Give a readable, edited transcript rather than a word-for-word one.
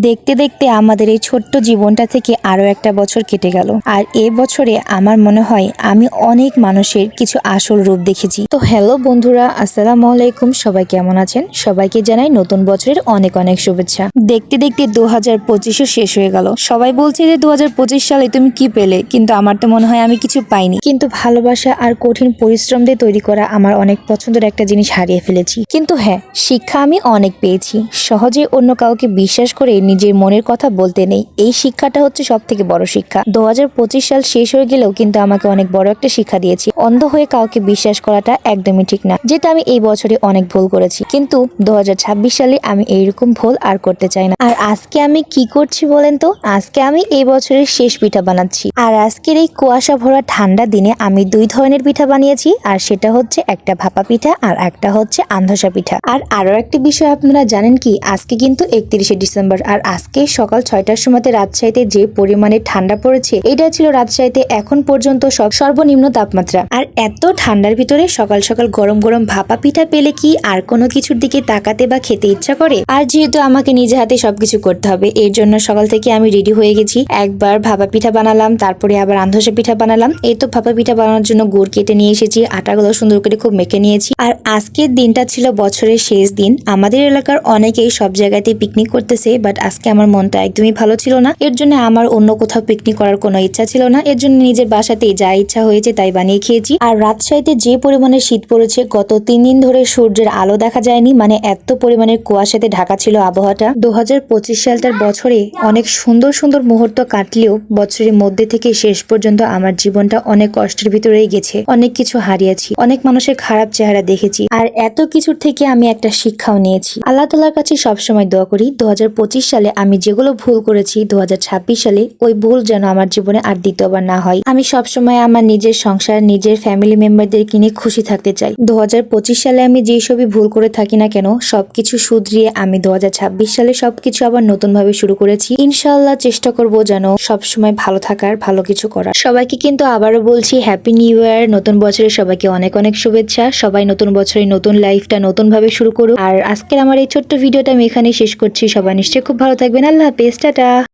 দেখতে দেখতে আমাদের এই ছোট্ট জীবনটা থেকে আরো একটা বছর কেটে গেল। আর এই বছরে আমার মনে হয় আমি অনেক মানুষের কিছু আসল রূপ দেখেছি। তো হ্যালো বন্ধুরা, আসসালামু আলাইকুম। সবাই কেমন আছেন? সবাইকে জানাই নতুন বছরের অনেক অনেক শুভেচ্ছা। দেখতে দেখতে 2025ও শেষ হয়ে গেল। সবাই বলছে যে 2025 সালে তুমি কি পেলে, কিন্তু আমার তো মনে হয় আমি কিছু পাইনি। কিন্তু ভালোবাসা আর কঠিন পরিশ্রম দিয়ে তৈরি করা আমার অনেক পছন্দের একটা জিনিস হারিয়ে ফেলেছি। কিন্তু হ্যাঁ, শিক্ষা আমি অনেক পেয়েছি। সহজে অন্য কাউকে বিশ্বাস করে নিজের মনের কথা বলতে নেই, এই শিক্ষাটা হচ্ছে সব থেকে বড় শিক্ষা। 2025 সাল শেষ হয়ে গেলেও কিন্তু আমাকে অনেক বড় একটা শিক্ষা দিয়েছি। অন্ধ হয়ে কাউকে বিশ্বাস করাটা একদমই ঠিক না, যেটা আমি এই বছরে অনেক ভুল করেছি। কিন্তু 2026 সালে আমি এইরকম ভুল আর করতে চাই না। আর আজকে আমি কি করছি বলেন তো? আজকে আমি এই বছরের শেষ পিঠা বানাচ্ছি। আর আজকের এই কুয়াশা ভরা ঠান্ডা দিনে আমি দুই ধরনের পিঠা বানিয়েছি। আর সেটা হচ্ছে একটা ভাপা পিঠা আর একটা হচ্ছে আন্ধসা পিঠা। আর আরো একটি বিষয় আপনারা জানেন কি, আজকে কিন্তু 31শে ডিসেম্বর। আর আজকে সকাল 6টার সময়তে রাজশাহীতে যে পরিমাণে ঠান্ডা পড়েছে, এটা ছিল রাজশাহীতে এখন পর্যন্ত সর্বনিম্ন তাপমাত্রা। আর এত ঠান্ডার ভিতরে সকাল সকাল গরম গরম ভাপা পিঠা পেলে কি আর কোনো কিছুর দিকে তাকাতে বা খেতে ইচ্ছা করে? আর যেহেতু আমাকে নিজে হাতে সবকিছু করতে হবে, এর জন্য সকাল থেকে আমি রেডি হয়ে গেছি। একবার ভাপা পিঠা বানালাম, তারপরে আবার আন্ধসা পিঠা বানালাম। এই তো ভাপা পিঠা বানানোর জন্য গুড় কেটে নিয়ে এসেছি, আটাগুলো সুন্দর করে খুব মেখে নিয়েছি। আর আজকের দিনটা ছিল বছরের শেষ দিন। আমাদের এলাকার অনেকেই সব জায়গাতে পিকনিক করতেছে, বাট আজকে আমার মনটা একদমই ভালো ছিল না। এর জন্য আমার অন্য কোথাও পিকনিক করার কোনো ইচ্ছা ছিল না। এর জন্য নিজের বাসাতেই যা ইচ্ছা হয়েছে তাই বানিয়ে খেয়েছি। আর রাজশাহীতে যে পরিমাণে শীত পড়েছে, গত 3 দিন ধরে সূর্যের আলো দেখা যায়নি, মানে এত পরিমাণের কুয়াশাতে ঢাকা ছিল আবহাওয়াটা। 2025 সালটার বছরে অনেক সুন্দর সুন্দর মুহূর্ত কাটলেও বছরের মধ্যে থেকে শেষ পর্যন্ত আমার জীবনটা অনেক কষ্টের ভিতরেই গেছে। অনেক কিছু হারিয়েছি, অনেক মানুষের খারাপ চেহারা দেখেছি, আর এত কিছুর থেকে আমি একটা শিক্ষাও নিয়েছি। আল্লাহ তাআলার কাছে সবসময় দোয়া করি 2025 সালে আমি যেগুলো ভুল করেছি 2026 সালে ওই ভুল যেন আমার জীবনে আর দ্বিতীয়বার না হয়। আমি সবসময় আমার নিজের সংসার, নিজের ফ্যামিলি মেম্বারদের নিয়ে খুশি থাকতে চাই। 2025 সালে আমি যেই সবই ভুল করে থাকি না কেন, সবকিছু শুধরিয়ে আমি 2026 সালে সবকিছু আবার নতুন ভাবে শুরু করেছি। ইনশাআল্লাহ চেষ্টা করব যেন সবসময় ভালো থাকার, ভালো কিছু করার। সবাইকে কিন্তু আবারও বলছি হ্যাপি নিউ ইয়ার। নতুন বছরে সবাইকে অনেক অনেক শুভেচ্ছা। সবাই নতুন বছরে নতুন লাইফটা নতুন ভাবে শুরু করুক। আর আজকের আমার এই ছোট্ট ভিডিওটা আমি এখানেই শেষ করছি। সবাই নিশ্চয়ই খুব ভালো থাকবেন। আল্লাহ হাফেজ, টাটা।